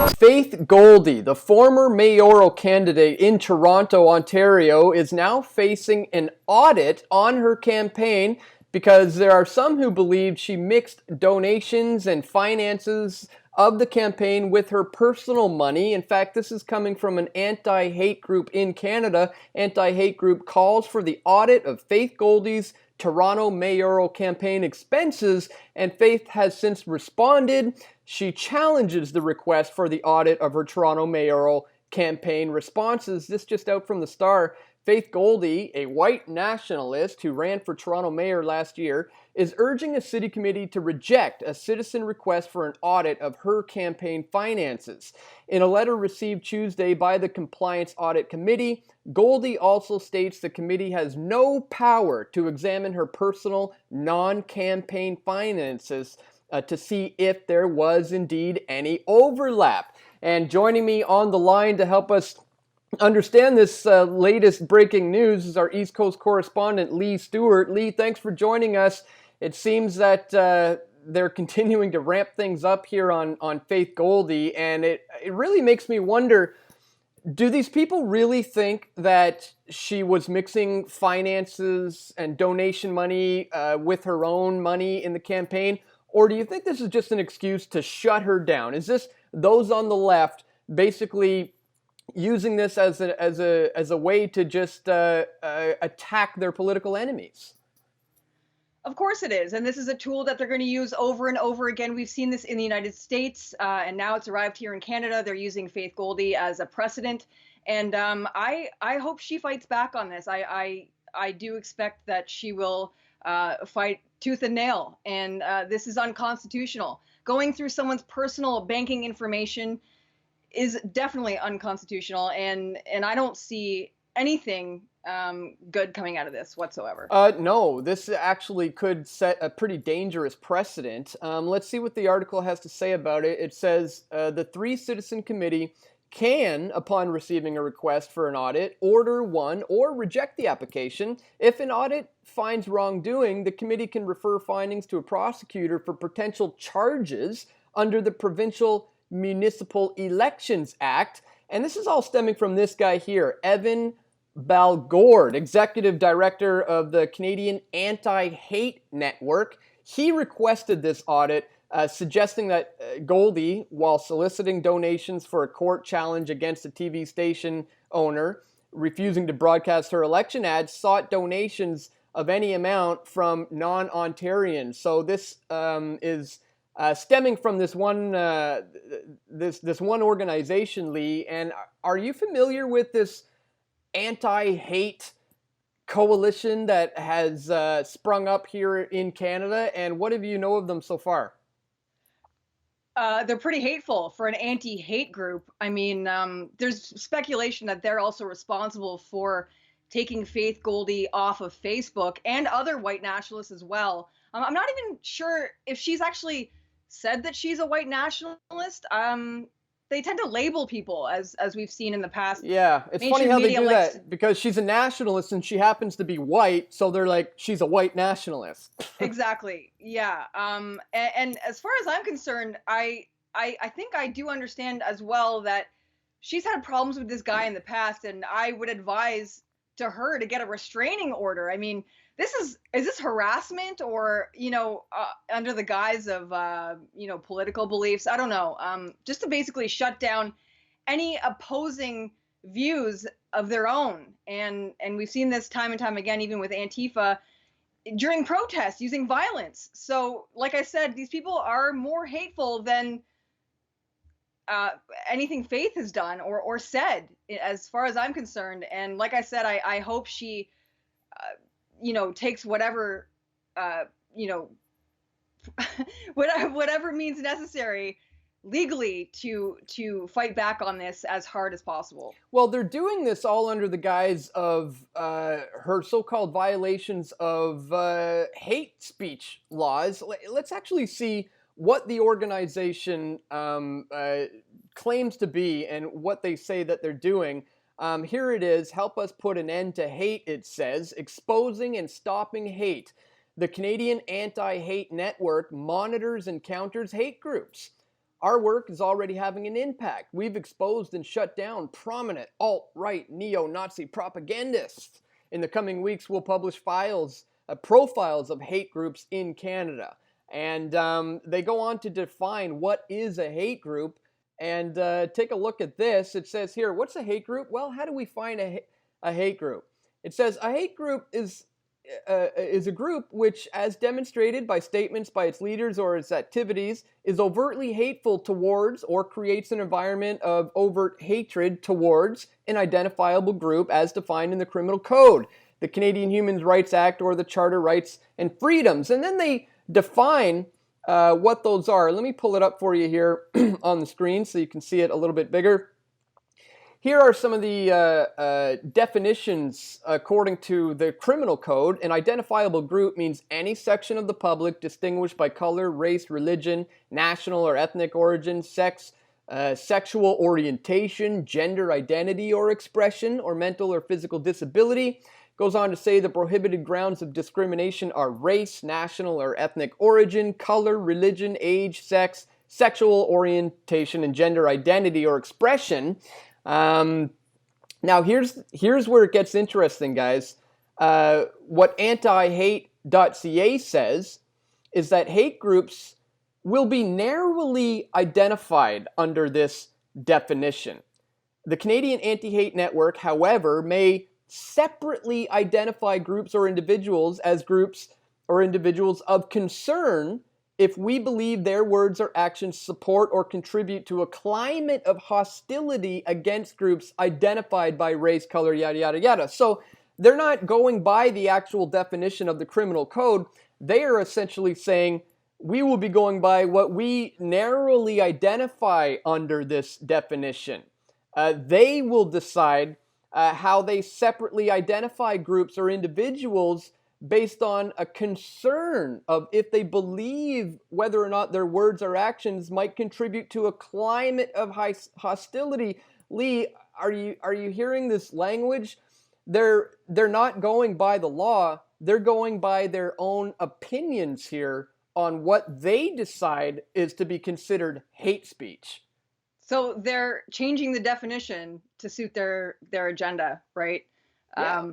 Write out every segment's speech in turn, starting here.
Faith Goldy, the former mayoral candidate in Toronto, Ontario, is now facing an audit on her campaign because there are some who believe she mixed donations and finances of the campaign with her personal money. In fact, this is coming from an anti-hate group in Canada. Anti-hate group calls for the audit of Faith Goldy's Toronto mayoral campaign expenses, and Faith has since responded. She challenges the request for the audit of her Toronto mayoral campaign responses. This just out from the Star. Faith Goldy, a white nationalist who ran for Toronto mayor last year, is urging a city committee to reject a citizen request for an audit of her campaign finances. In a letter received Tuesday by the Compliance Audit Committee, Goldy also states the committee has no power to examine her personal non-campaign finances to see if there was indeed any overlap. And joining me on the line to help us understand this latest breaking news is our East Coast correspondent, Lee Stewart. Lee, thanks for joining us. It seems that they're continuing to ramp things up here on Faith Goldy, and it really makes me wonder, do these people really think that she was mixing finances and donation money with her own money in the campaign? Or do you think this is just an excuse to shut her down? Is this those on the left basically using this as a way to just attack their political enemies? Of course it is. And this is a tool that they're going to use over and over again. We've seen this in the United States, and now it's arrived here in Canada. They're using Faith Goldy as a precedent. And I hope she fights back on this. I do expect that she will fight tooth and nail. And this is unconstitutional. Going through someone's personal banking information is definitely unconstitutional. And I don't see anything good coming out of this whatsoever. No, this actually could set a pretty dangerous precedent. Let's see what the article has to say about it. It says the three-citizen committee can, upon receiving a request for an audit, order one or reject the application. If an audit finds wrongdoing, the committee can refer findings to a prosecutor for potential charges under the Provincial Municipal Elections Act. And this is all stemming from this guy here, Evan Balgord, Executive Director of the Canadian Anti-Hate Network. He requested this audit, suggesting that Goldy, while soliciting donations for a court challenge against a TV station owner refusing to broadcast her election ads, sought donations of any amount from non-Ontarians. So this is stemming from this one this one organization, Lee. And are you familiar with this anti-hate coalition that has sprung up here in Canada? And what have you know of them so far? They're pretty hateful for an anti-hate group. I mean, there's speculation that they're also responsible for taking Faith Goldy off of Facebook and other white nationalists as well. I'm not even sure if she's actually said that she's a white nationalist. They tend to label people as we've seen in the past. Yeah, it's funny how they do that because she's a nationalist and she happens to be white, so they're like, she's a white nationalist. Exactly. Yeah. And as far as I'm concerned, I think I do understand as well that she's had problems with this guy in the past, and I would advise to her to get a restraining order. I mean, is this harassment or, under the guise of, political beliefs? I don't know. Just to basically shut down any opposing views of their own. And we've seen this time and time again, even with Antifa during protests using violence. So like I said, these people are more hateful than anything Faith has done or said, as far as I'm concerned. And like I said, I hope she takes whatever, whatever means necessary legally to fight back on this as hard as possible. Well, they're doing this all under the guise of her so-called violations of hate speech laws. Let's actually see what the organization claims to be and what they say that they're doing. Here it is. Help us put an end to hate, it says. Exposing and stopping hate. The Canadian Anti-Hate Network monitors and counters hate groups. Our work is already having an impact. We've exposed and shut down prominent alt-right neo-Nazi propagandists. In the coming weeks, we'll publish profiles of hate groups in Canada. And they go on to define what is a hate group. And take a look at this. It says here, what's a hate group? Well, how do we find a hate group? It says a hate group is a group which, as demonstrated by statements by its leaders or its activities, is overtly hateful towards or creates an environment of overt hatred towards an identifiable group as defined in the Criminal Code, the Canadian Human Rights Act, or the Charter Rights and Freedoms. And then they define what those are. Let me pull it up for you here on the screen so you can see it a little bit bigger. Here are some of the definitions according to the Criminal Code. An identifiable group means any section of the public distinguished by color, race, religion, national or ethnic origin, sex, sexual orientation, gender identity or expression, or mental or physical disability. Goes on to say the prohibited grounds of discrimination are race, national or ethnic origin, color, religion, age, sex, sexual orientation, and gender identity or expression. Now here's where it gets interesting, guys. What antihate.ca says is that hate groups will be narrowly identified under this definition. The Canadian Anti-Hate Network, however, may separately identify groups or individuals as groups or individuals of concern if we believe their words or actions support or contribute to a climate of hostility against groups identified by race, color, yada, yada, yada. So they're not going by the actual definition of the Criminal Code. They are essentially saying we will be going by what we narrowly identify under this definition. They will decide how they separately identify groups or individuals based on a concern of if they believe whether or not their words or actions might contribute to a climate of hostility. Lee, are you hearing this language? They're not going by the law. They're going by their own opinions here on what they decide is to be considered hate speech. So they're changing the definition to suit their agenda, right? Yeah.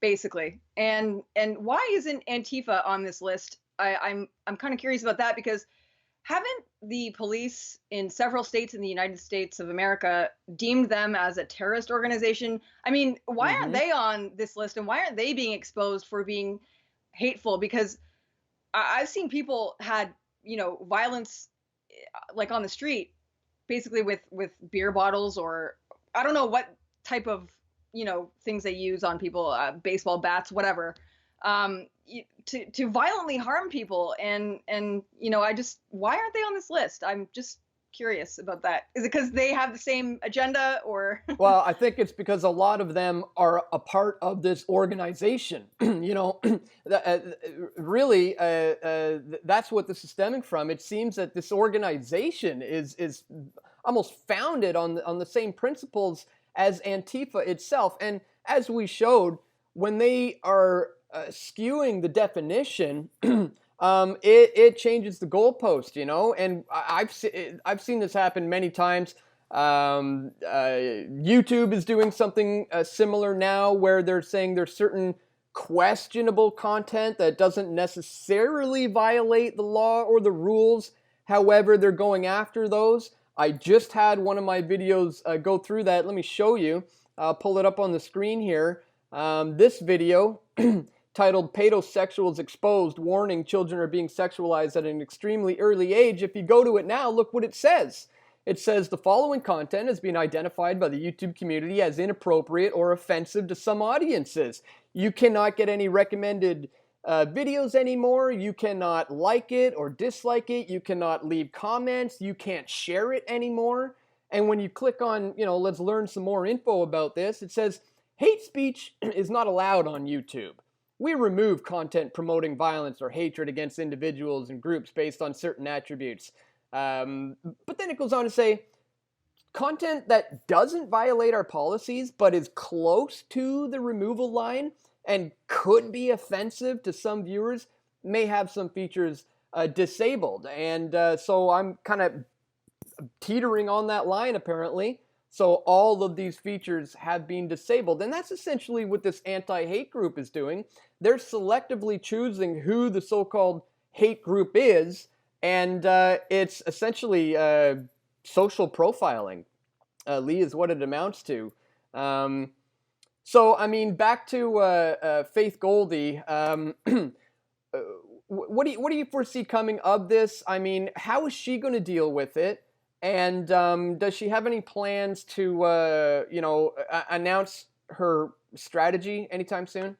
Basically. And why isn't Antifa on this list? I'm kind of curious about that, because haven't the police in several states in the United States of America deemed them as a terrorist organization? I mean, why aren't they on this list, and why aren't they being exposed for being hateful? Because I've seen people had, violence like on the street, basically with beer bottles, or I don't know what type of things they use on people, baseball bats, whatever, to violently harm people. And why aren't they on this list? I'm just curious about that. Is it because they have the same agenda, or? Well, I think it's because a lot of them are a part of this organization. Really, that's what this is stemming from. It seems that this organization is almost founded on the same principles as Antifa itself. And as we showed, when they are skewing the definition, it changes the goalpost, and I've seen this happen many times. YouTube is doing something similar now, where they're saying there's certain questionable content that doesn't necessarily violate the law or the rules. However, they're going after those. I just had one of my videos go through that. Let me show you. I'll pull it up on the screen here. This video titled "PEDOSEXUALS Exposed, Warning Children Are Being Sexualized at an Extremely Early Age." If you go to it now, look what it says. It says the following content has been identified by the YouTube community as inappropriate or offensive to some audiences. You cannot get any recommended videos anymore. You cannot like it or dislike it. You cannot leave comments. You can't share it anymore. And when you click on, let's learn some more info about this, it says hate speech is not allowed on YouTube. We remove content promoting violence or hatred against individuals and groups based on certain attributes. But then it goes on to say, content that doesn't violate our policies but is close to the removal line and could be offensive to some viewers may have some features disabled. And so I'm kind of teetering on that line apparently. So all of these features have been disabled. And that's essentially what this anti-hate group is doing. They're selectively choosing who the so-called hate group is. And it's essentially social profiling, Lee, is what it amounts to. So, I mean, back to Faith Goldy. What do you foresee coming of this? I mean, how is she going to deal with it? And does she have any plans to, announce her strategy anytime soon?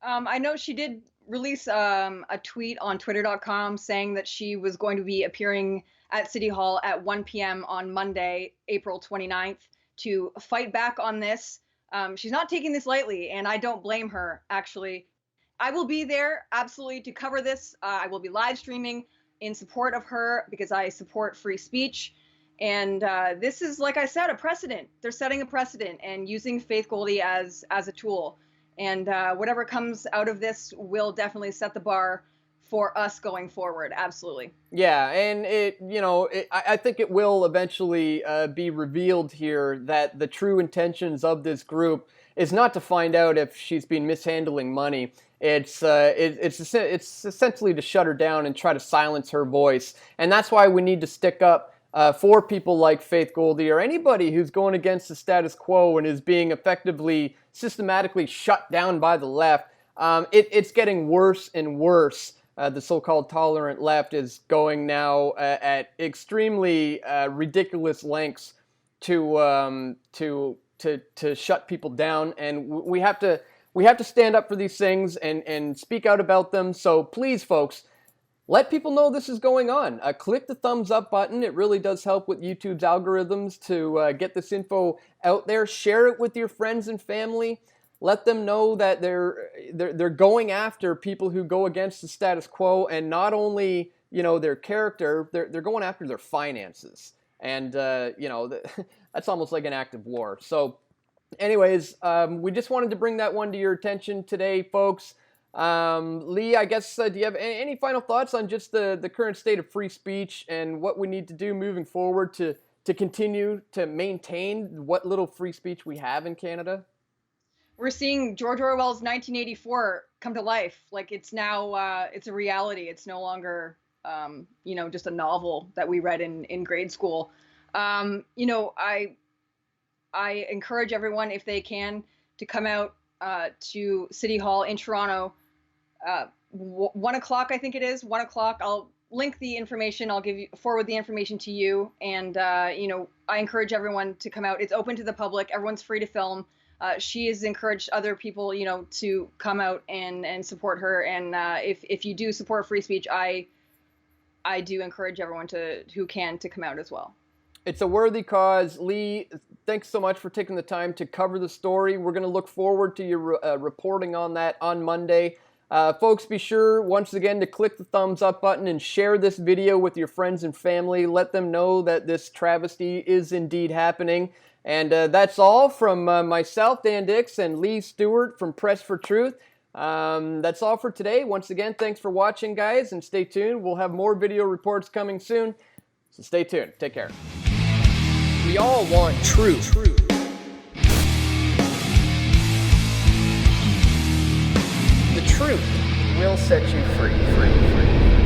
I know she did release a tweet on twitter.com saying that she was going to be appearing at City Hall at 1 p.m. on Monday, April 29th, to fight back on this. She's not taking this lightly, and I don't blame her, actually. I will be there, absolutely, to cover this. I will be live streaming in support of her because I support free speech. And this is, like I said, a precedent. They're setting a precedent and using Faith Goldy as a tool. And whatever comes out of this will definitely set the bar for us going forward. Absolutely. Yeah, and I think it will eventually be revealed here that the true intentions of this group is not to find out if she's been mishandling money. It's essentially to shut her down and try to silence her voice. And that's why we need to stick up for people like Faith Goldy or anybody who's going against the status quo and is being effectively, systematically shut down by the left. It's getting worse and worse. The so-called tolerant left is going now at extremely ridiculous lengths to shut people down, and we have to stand up for these things and speak out about them. So please, folks, let people know this is going on. Click the thumbs up button. It really does help with YouTube's algorithms to get this info out there. Share it with your friends and family. Let them know that they're going after people who go against the status quo, and not only their character, they're going after their finances, and that's almost like an act of war. So, anyways, we just wanted to bring that one to your attention today, folks. Lee, I guess do you have any final thoughts on just the current state of free speech and what we need to do moving forward to continue to maintain what little free speech we have in Canada? We're seeing George Orwell's 1984 come to life. Like, it's now it's a reality. It's no longer just a novel that we read in grade school. I encourage everyone, if they can, to come out to City Hall in Toronto. 1 o'clock, I think it is 1 o'clock. I'll link the information. I'll forward the information to you. And I encourage everyone to come out. It's open to the public. Everyone's free to film. She has encouraged other people, to come out and support her. And if you do support free speech, I do encourage everyone who can to come out as well. It's a worthy cause. Lee, thanks so much for taking the time to cover the story. We're going to look forward to your reporting on that on Monday. Folks, be sure once again to click the thumbs up button and share this video with your friends and family. Let them know that this travesty is indeed happening. And that's all from myself, Dan Dix, and Lee Stewart from Press for Truth. That's all for today. Once again, thanks for watching, guys, and stay tuned. We'll have more video reports coming soon, so stay tuned. Take care. We all want truth. The truth will set you free.